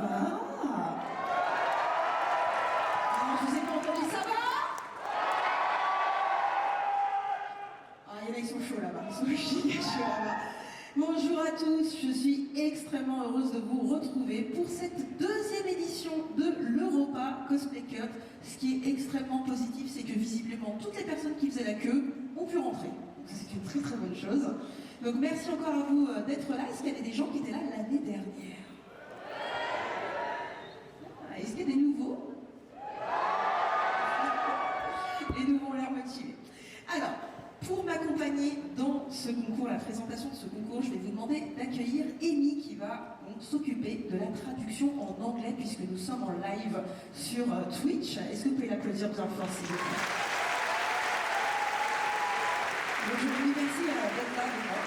Ah. Non, je vous ai pas entendu, ça va? Ah, il y en a qui sont chauds là-bas, ils sont giga chauds là-bas. Bonjour à tous, je suis extrêmement heureuse de vous retrouver pour cette deuxième édition de l'Europa Cosplay Cup. Ce qui est extrêmement positif, c'est que visiblement toutes les personnes qui faisaient la queue ont pu rentrer. Donc c'est une très très bonne chose. Donc merci encore à vous d'être là. Est-ce qu'il y avait des gens qui étaient là l'année dernière? Est-ce qu'il y a des nouveaux? Les nouveaux ont l'air motivés. Alors, pour m'accompagner dans ce concours, la présentation de ce concours, je vais vous demander d'accueillir Amy qui va donc s'occuper de la traduction en anglais puisque nous sommes en live sur Twitch. Est-ce que vous pouvez l'applaudir bien fort s'il vous plaît? Donc je vous remercie d'être là avec moi.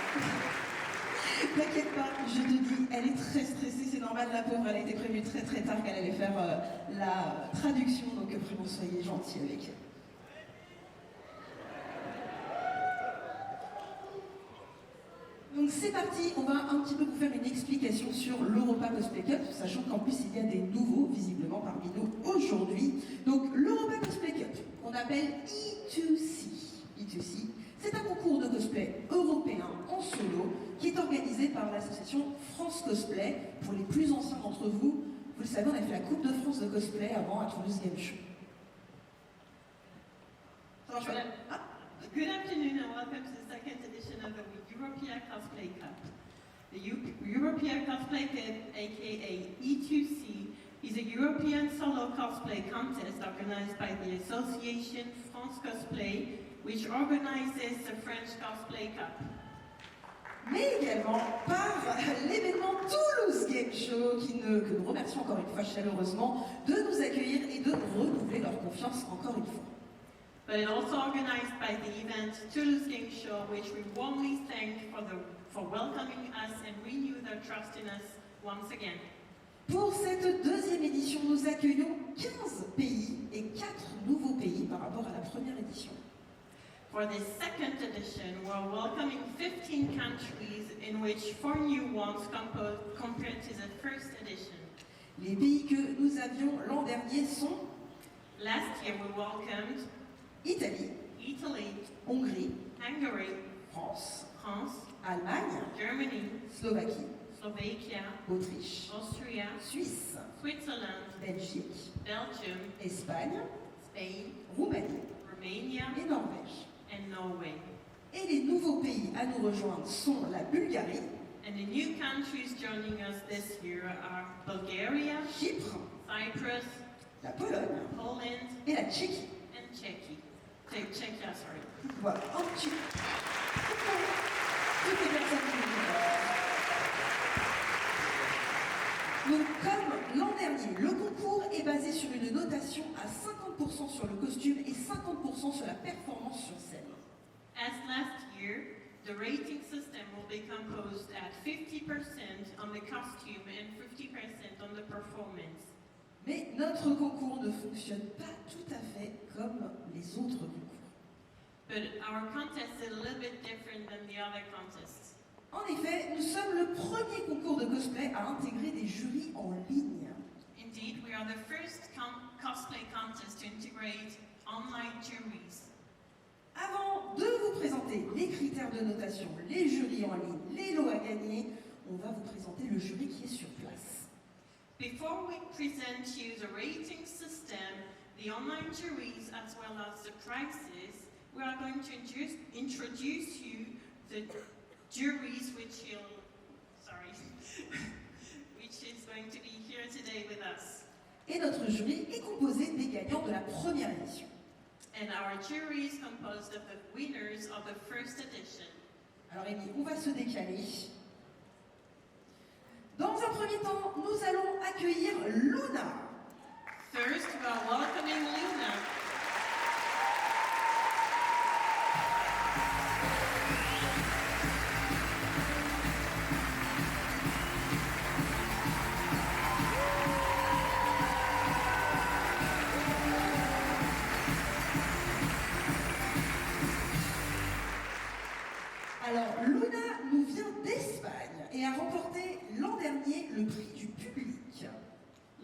T'inquiète pas, je te dis, elle est très stressée, c'est normal, la pauvre, elle a été prévue très très tard qu'elle allait faire la traduction, donc vraiment soyez gentils avec elle. Donc c'est parti, on va un petit peu vous faire une explication sur l'Europa Cosplay Cup, sachant qu'en plus il y a des nouveaux visiblement parmi nous aujourd'hui. Donc l'Europa Cosplay Cup, qu'on appelle E2C, c'est un concours de cosplay européen en solo qui est organisé par l'association France Cosplay. Pour les plus anciens d'entre vous, vous le savez, on a fait la Coupe de France de cosplay avant à Toulouse Game Show. Ça marche pas? Ah. Good afternoon and welcome to the second edition of the Europea Cosplay Cup. The Europea Cosplay Cup, aka E2C, is a European solo cosplay contest organized by the Association France Cosplay, which organizes the French Cosplay Cup. Mais également par l'événement Toulouse Game Show, que nous remercions encore une fois chaleureusement de nous accueillir et de renouveler leur confiance encore une fois. But it's also organized by the event Toulouse Game Show, which we warmly thank for welcoming us and renew their trust in us once again. Pour cette deuxième édition, nous accueillons 15 pays et 4 nouveaux pays par rapport à la première édition. For the second edition, we're welcoming 15 countries, in which 4 new ones compared to the first edition. Les pays que nous avions l'an dernier sont Last year we welcomed Italie, Hongrie, Hungary, France, Allemagne, Allemagne, Germany, Slovaquia, Autriche, Austria, Suisse, Switzerland, Belgique, Belgium, Espagne, Spain, Roumanie Romania, et Norvège. and Norway. Et les nouveaux pays à nous rejoindre sont la Bulgarie, And the new countries joining us this year are Bulgaria, Chypre, Cyprus, la Pologne Poland, et la Tchéquie. and Czechia, sorry. Voilà, un petit... Toutes les personnes qui nous Donc comme l'an dernier, le concours est basé sur une notation à 50% sur le costume et 50% sur la performance sur scène. As last year, the rating system will be composed at 50% on the costume and 50% on the performance. Mais notre concours ne fonctionne pas tout à fait comme les autres concours. But our contest is a little bit different than the other contests. En effet, nous sommes le premier concours de cosplay à intégrer des jurys en ligne. Indeed, we are the first cosplay contest to integrate online juries. Avant de vous présenter les critères de notation, les jurys en ligne, les lots à gagner, on va vous présenter le jury qui est sur place. Before we present you the rating system, the online juries, as well as the prizes, we are going to introduce you the juries which is going to be here today with us. Et notre jury est composé des gagnants de la première édition. And our jury is composed of the winners of the first edition. Alors Amy, on va se décaler. Dans un premier temps, nous allons accueillir Luna. First, we are welcoming Luna. Alors, Luna nous vient d'Espagne et a remporté l'an dernier le prix du public.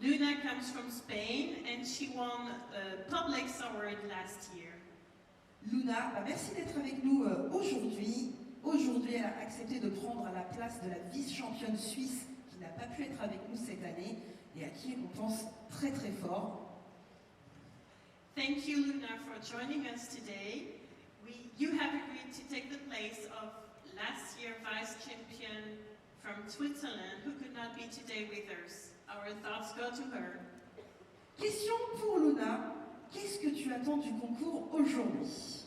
Luna comes from Spain and she won a Publix Award last year. Luna, merci d'être avec nous aujourd'hui. Aujourd'hui, elle a accepté de prendre la place de la vice-championne suisse qui n'a pas pu être avec nous cette année et à qui on pense très très fort. Thank you, Luna, for joining us today. You have agreed to take the place of last year vice champion from Switzerland who could not be today with us. Our thoughts go to her. Question pour Luna. Qu'est-ce que tu attends du concours aujourd'hui?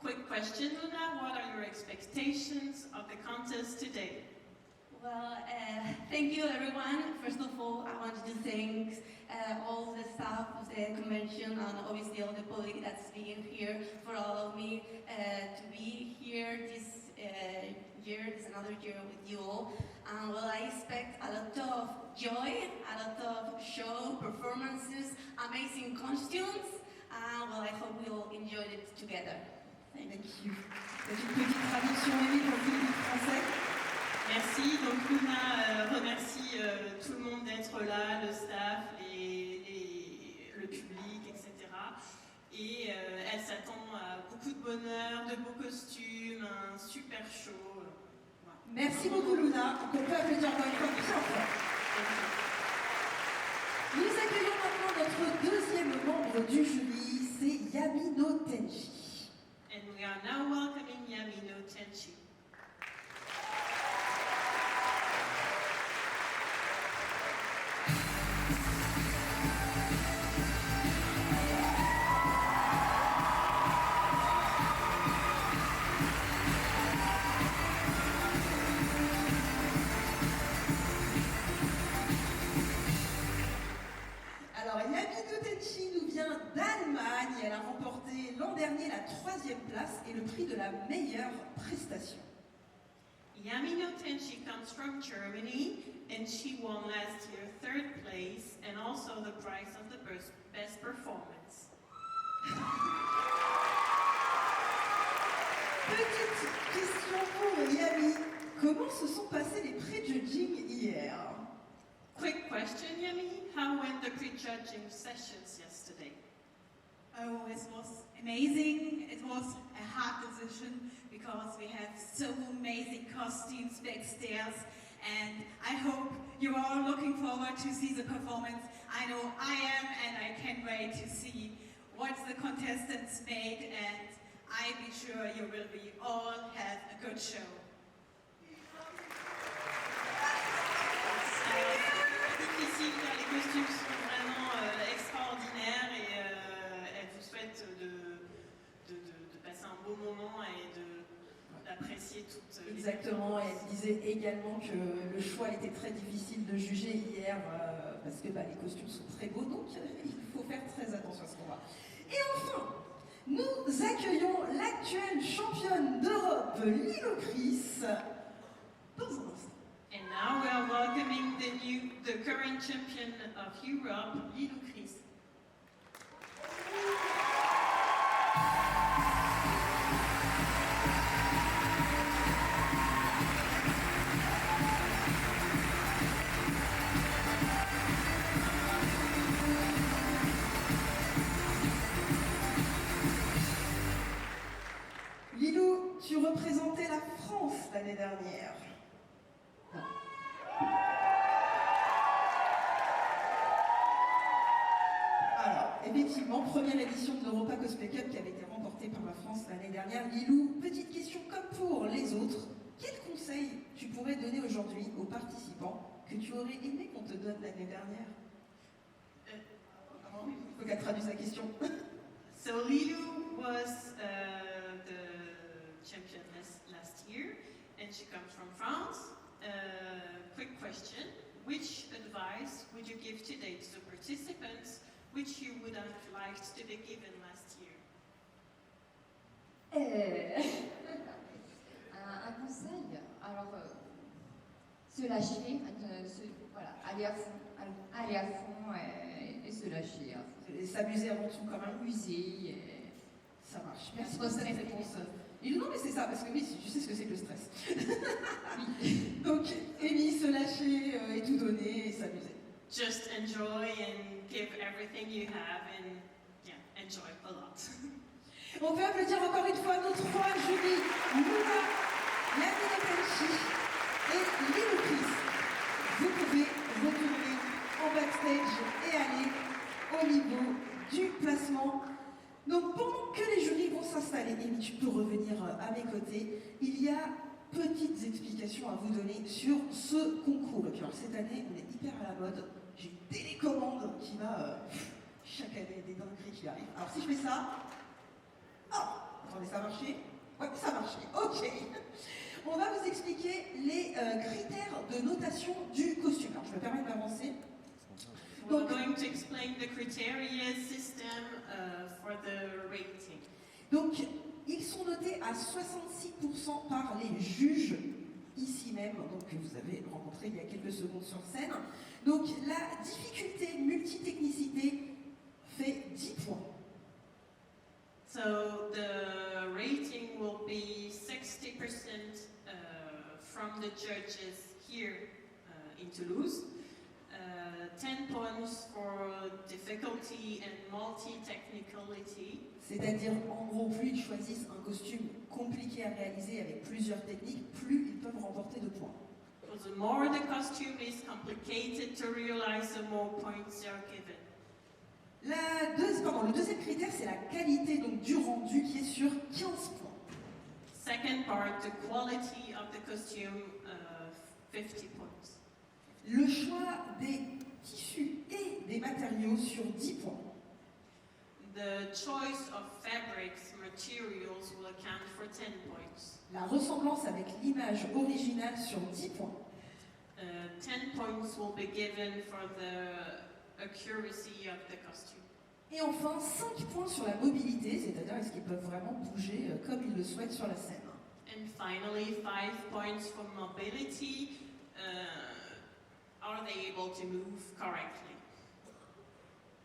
Quick question, Luna. What are your expectations of the contest today? Well, thank you everyone. First of all, I wanted to thank all the staff of the convention and obviously all the public that's been here for allowing me to be here this year, this another year with you all. And well, I expect a lot of joy, a lot of show, performances, amazing costumes, and well, I hope we all enjoy it together. Thank you. C'est une petite traduction Émile pour le public français. Merci. Donc Luna remercie tout le monde d'être là, le staff, le public, etc. Et elle s'attend à beaucoup de bonheur, de beaux costumes, un super show. Voilà. Merci beaucoup Luna. On peut applaudir encore une fois plus fort. Nous accueillons maintenant notre deuxième membre du jury, c'est Yamino Tenchi. And we are now welcoming Yamino Tenchi. Alors Yamino Tenchi nous vient d'Allemagne. Elle a remporté l'an dernier la 3e place et le prix de la meilleure prestation. Yamino Tenchi comes from Germany and she won last year 3rd place and also the prize of the best performance. Petite question pour Yami. Comment se sont passés les pré-judging hier? Quick question, Yami. How went the pre-judging sessions yesterday? Oh, it was amazing. It was a hard decision because we have so amazing costumes backstage, and I hope you're all looking forward to see the performance. I know I am, and I can't wait to see what the contestants made, and I be sure you will be all have a good show. Difficile car les costumes sont vraiment extraordinaires et elle vous souhaite de passer un beau moment et d'apprécier toutes les Exactement, et performances. elle disait également que le choix était très difficile de juger hier parce que les costumes sont très beaux, donc il faut faire très attention à ce qu'on voit. Et enfin, nous accueillons l'actuelle championne d'Europe, Lilo Chris, dans un instant. And now we are welcoming the current champion of Europe, Lilo Chris. Lilou, tu représentais la France l'année dernière. Alors, effectivement, première édition de l'Europa Cosplay Cup qui avait été remportée par la France l'année dernière. Lilou, petite question comme pour les autres. Quel conseil tu pourrais donner aujourd'hui aux participants que tu aurais aimé qu'on te donne l'année dernière? Il faut qu'elle traduise la question. So Lilou was the champion last year, and she comes from France. Quick question: which advice would you give today to the participants, which you would have liked to be given last year? Un conseil, alors se lâcher, voilà, aller à fond et se lâcher. Et s'amuser avant tout quand même. Amuser. Ça marche. Merci pour cette réponse. Et non mais c'est ça, parce que oui, tu sais ce que c'est que le stress. Donc, aimer, se lâcher et tout donner et s'amuser. just enjoy and give everything you have and yeah, enjoy a lot. On peut applaudir encore une fois nos trois jurys, Luna, Yannick Penchi et Lilou Chris. Vous pouvez retourner en backstage et aller au niveau du placement. Donc pendant que les jurys vont s'installer, et tu peux revenir à mes côtés, il y a petites explications à vous donner sur ce concours. Et puis alors cette année, on est hyper à la mode. J'ai une télécommande qui va chaque année des dingueries qui arrivent. Alors si je fais ça, attendez, ça a marché? Ouais, ça a marché. Ok. On va vous expliquer les critères de notation du costume. Alors je me permets d'avancer. We're going to explain the criteria system for the rating. Donc, ils sont notés à 66% par les juges, ici même, donc, que vous avez rencontré il y a quelques secondes sur scène. Donc, la difficulté multitechnicité fait 10 points. So the rating will be 60% from the judges here in Toulouse, 10 points for difficulty and multi-technicality. C'est-à-dire, en gros, plus ils choisissent un costume compliqué à réaliser avec plusieurs techniques, plus ils peuvent remporter de points. So the more the costume is complicated to realize, the more points are given. Le deuxième critère, c'est la qualité donc, du rendu qui est sur 15 points. Second part, the quality of the costume, 50 points. Le choix des tissus et des matériaux sur 10 points. The choice of fabrics, materials will account for 10 points. La ressemblance avec l'image originale sur 10 points. 10 points will be given for the accuracy of the costume. Et enfin, 5 points sur la mobilité, c'est-à-dire est-ce qu'ils peuvent vraiment bouger comme ils le souhaitent sur la scène. And finally, 5 points for mobility. Are they able to move correctly?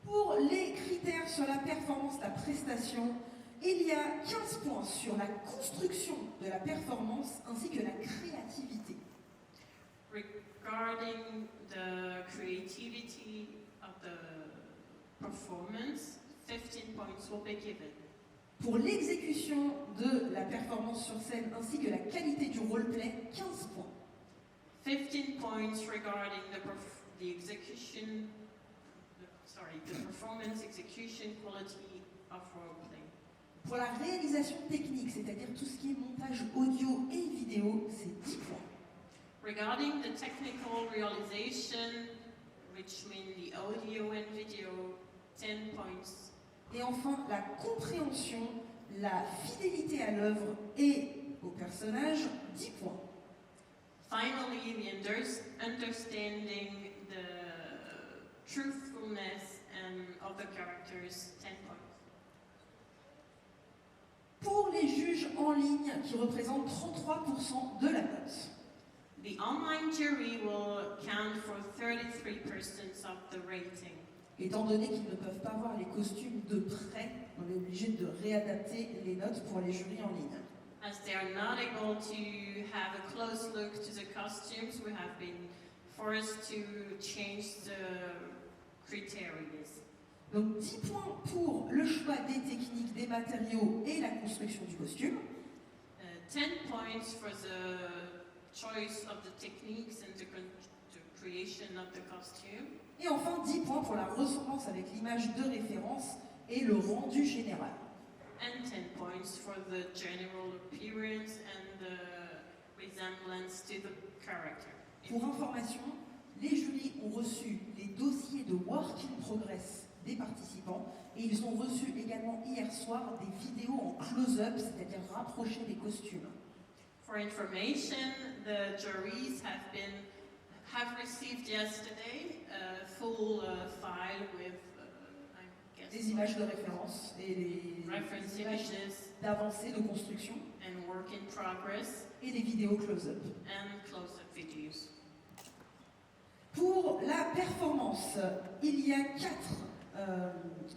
Pour les critères sur la performance, la prestation, il y a 15 points sur la construction de la performance ainsi que la créativité. Regarding the creativity of the performance, 15 points will be given. Pour l'exécution de la performance sur scène ainsi que la qualité du roleplay, 15 points. 15 points regarding the performance, execution, quality of roleplay. Pour la réalisation technique, c'est-à-dire tout ce qui est montage audio et vidéo, c'est 10 points. Regarding the technical realization, which means the audio and video, 10 points. Et enfin, la compréhension, la fidélité à l'œuvre et au personnage, 10 points. Finally, the understanding, the truthfulness of the characters, 10 points. Pour les juges en ligne, qui représentent 33% de la note. The online jury will count for 33% of the rating. Étant donné qu'ils ne peuvent pas voir les costumes de près, on est obligé de réadapter les notes pour les jurys en ligne. As they are not able to have a close look to the costumes, we have been forced to change the criteria. Donc 10 points pour le choix des techniques, des matériaux et la construction du costume. 10 points for the choice of the techniques and the creation of the costume. Et enfin 10 points pour la ressemblance avec l'image de référence et le rendu général. And 10 points for the general appearance and the resemblance to the character. Pour information, les jurys ont reçu les dossiers de work in progress des participants et ils ont reçu également hier soir des vidéos en close-up, c'est-à-dire rapprocher des costumes. For information, the juries have received yesterday a full file with Des images de référence et les reference images images d'avancée, de construction and work in progress et des vidéos close-up. and close-up videos. Pour la performance, il y a 4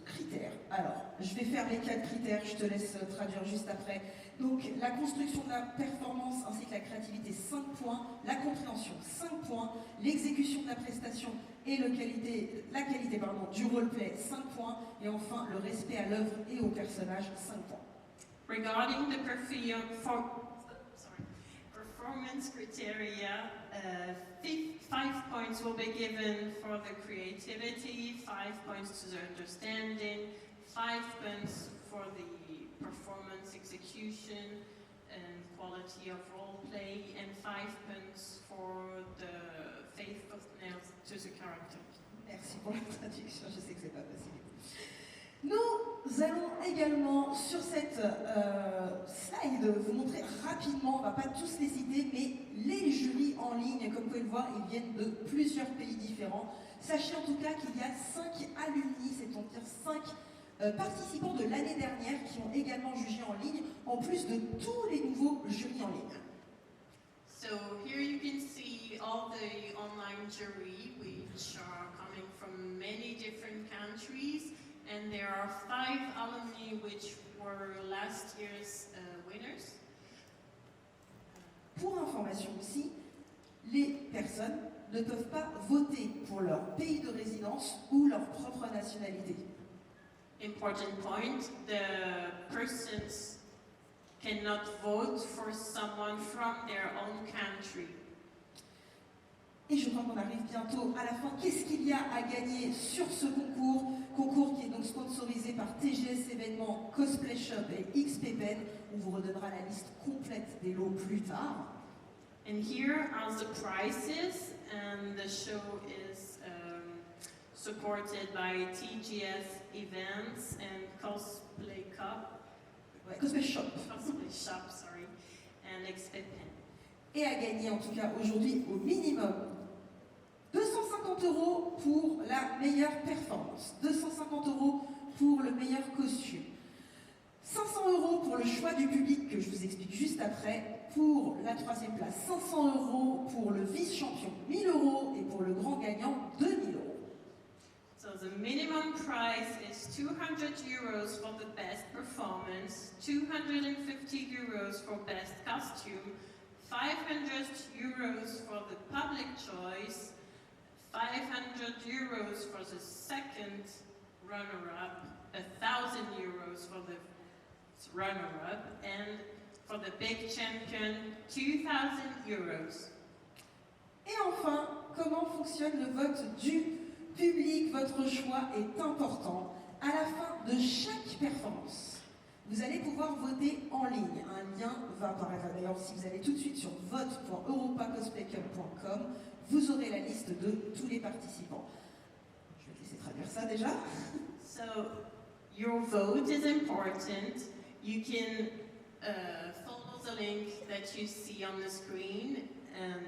critères. Alors, je vais faire les 4 critères, je te laisse traduire juste après. Donc, la construction de la performance ainsi que la créativité, 5 points. La compréhension, 5 points. L'exécution de la prestation et la qualité du roleplay, 5 points. Et enfin, le respect à l'œuvre et au personnage, 5 points. Regarding the performance criteria, 5 points will be given for the creativity, 5 points to the understanding, 5 points for the performance execution and quality of role play, and 5 points for the faithfulness to the character. Merci pour la traduction, je sais que c'est pas facile. Nous allons également sur cette slide vous montrer rapidement, on ne va pas tous les citer, mais les jurys en ligne, comme vous pouvez le voir, ils viennent de plusieurs pays différents. Sachez en tout cas qu'il y a 5 alumni, c'est-à-dire 5 participants de l'année dernière qui ont également jugé en ligne, en plus de tous les nouveaux jurys en ligne. So here you can see all the online jury, which are coming from many different countries. And there are 5 alumni which were last year's winners. Pour information aussi, les personnes ne peuvent pas voter pour leur pays de résidence ou leur propre nationalité. Important point, the persons cannot vote for someone from their own country. Et je crois qu'on arrive bientôt à la fin. Qu'est-ce qu'il y a à gagner sur ce concours? Concours qui est donc sponsorisé par TGS Événements, Cosplay Shop et XPPen. On vous redonnera la liste complète des lots plus tard. And here are the prizes, and the show is supported by TGS Events and Cosplay Cup. Ouais, Cosplay Shop. Cosplay Shop, sorry, and XPPen. Et à gagner en tout cas aujourd'hui au minimum 250 € pour la meilleure performance, 250 € pour le meilleur costume, 500 € pour le choix du public que je vous explique juste après, pour la 3e place, 500 € pour le vice-champion, 1000 € et pour le grand gagnant, 2000 €. So the minimum prize is 200 euros for the best performance, 250 euros for best costume, 500 euros for the public choice, 500 euros for the second runner-up, 1,000 euros for the runner-up, and for the big champion, 2,000 euros. Et enfin, comment fonctionne le vote du public? Votre choix est important. À la fin de chaque performance, vous allez pouvoir voter en ligne. Un lien va apparaître. D'ailleurs, si vous allez tout de suite sur vote.europacosplaycup.com, vous aurez la liste de tous les participants. Je vais te laisser traduire ça déjà. So, your vote is important. You can follow the link that you see on the screen and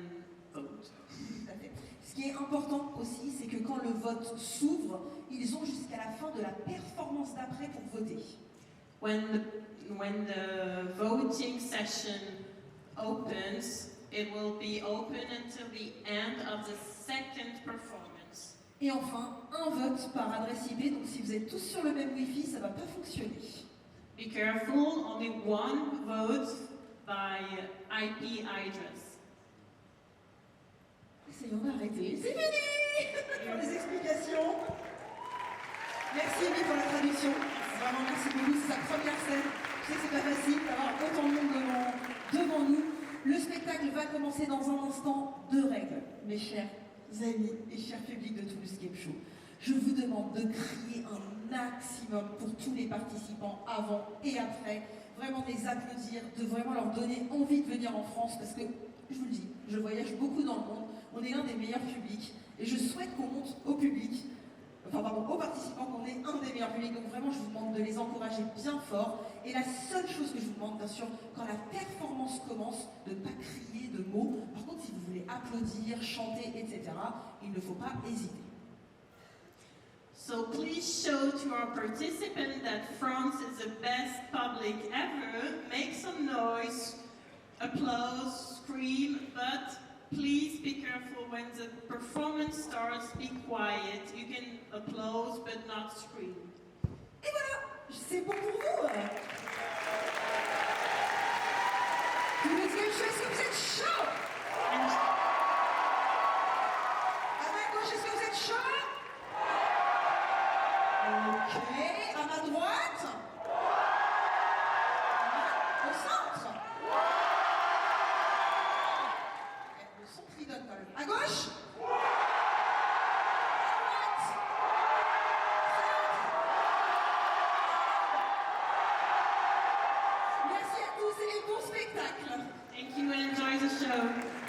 vote. Tout à fait. Ce qui est important aussi, c'est que quand le vote s'ouvre, ils ont jusqu'à la fin de la performance d'après pour voter. When the voting session opens, it will be open until the end of the second performance. Et enfin, un vote par adresse IP. Donc si vous êtes tous sur le même Wi-Fi, ça ne va pas fonctionner. Be careful, only one vote by IP address. Essayons d'arrêter. C'est fini pour les explications. Merci Amy pour la traduction. Vraiment merci beaucoup, c'est sa première scène. Je sais que c'est pas facile d'avoir autant de monde devant nous. Le spectacle va commencer dans un instant. 2 règles, mes chers amis et chers publics de Toulouse Game Show. Je vous demande de crier un maximum pour tous les participants avant et après. Vraiment de les applaudir, de vraiment leur donner envie de venir en France parce que, je vous le dis, je voyage beaucoup dans le monde. On est l'un des meilleurs publics et je souhaite qu'on montre au public, aux participants qu'on est un des meilleurs publics. Donc vraiment, je vous demande de les encourager bien fort. Et la seule chose que je vous demande, bien sûr, quand la performance commence, de ne pas crier de mots. Par contre, si vous voulez applaudir, chanter, etc., il ne faut pas hésiter. So please show to our participants that France is the best public ever. Make some noise, applause, scream, but please be careful when the performance starts, be quiet. You can applaud but not scream. Et voilà, c'est bon pour vous. Vous me dites quelque chose, est-ce que vous êtes chaud? And À ma gauche, est-ce que vous êtes chaud? Ok, à ma droite? Au centre? Le centre, il donne quand même. À gauche? Merci à tous et bon spectacle. thank you and enjoy the show.